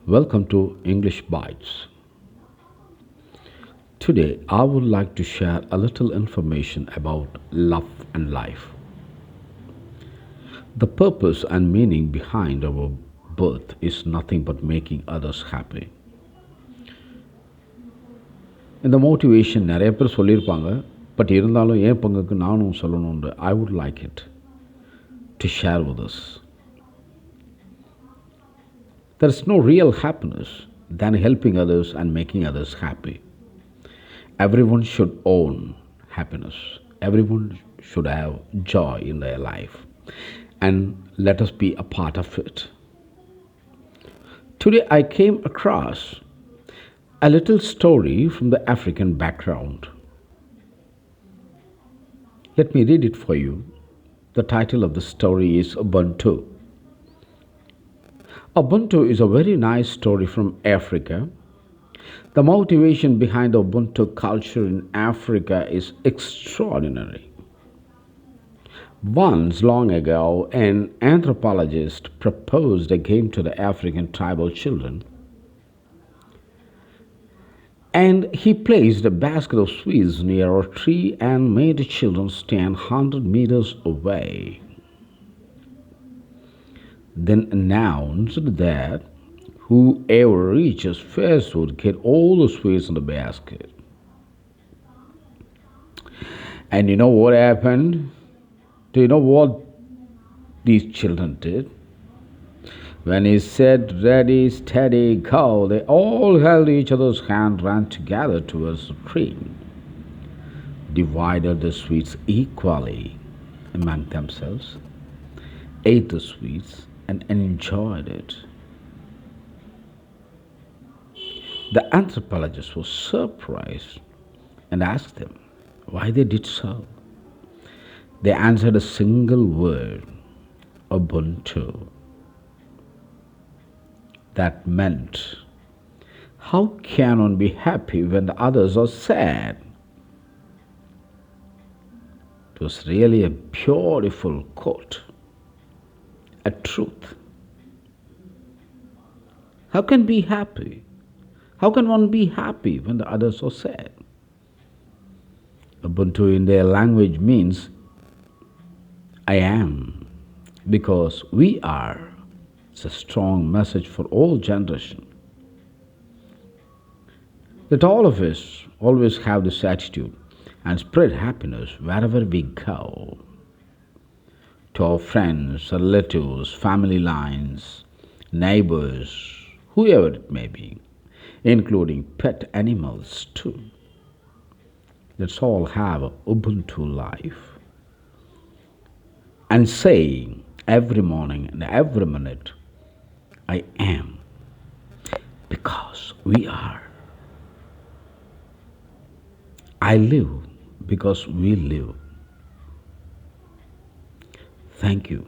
Welcome to English Bites. Today, I would like to share a little information about love and life. The purpose and meaning behind our birth is nothing but making others happy. இந்த motivation நிறைய பேர் சொல்லியிருப்பாங்க, but இருந்தாலும் என் பங்குக்கு நானும் சொல்லணும்னு I would like it to share with us. There is no real happiness than helping others and making others happy. Everyone should own happiness. Everyone should have joy in their life. And let us be a part of it. Today I came across a little story from the African background. Let me read it for you. The title of the story is Ubuntu. Ubuntu is a very nice story from Africa. The motivation behind the Ubuntu culture in Africa is extraordinary. Once long ago, an anthropologist proposed a game to the African tribal children. And he placed a basket of sweets near a tree and made the children stand 100 meters away. Then announced that whoever reaches first would get all the sweets in the basket. And you know what happened? Do you know what these children did? When he said, "Ready, steady, go," they all held each other's hand, ran together towards the tree, divided the sweets equally among themselves, ate the sweets, and enjoyed it. The anthropologist was surprised and asked them why they did so. They answered a single word, Ubuntu. That meant, how can one be happy when the others are sad? It was really a beautiful quote, a truth. How can be happy? How can one be happy when the others are sad? Ubuntu in their language means I am, because we are. It's a strong message for all generations. Let all of us always have this attitude and spread happiness wherever we go. To our friends, relatives, family lines, neighbors, whoever it may be, including pet animals too. Let's all have an Ubuntu life and say every morning and every minute, I am, because we are. I live because we live. Thank you.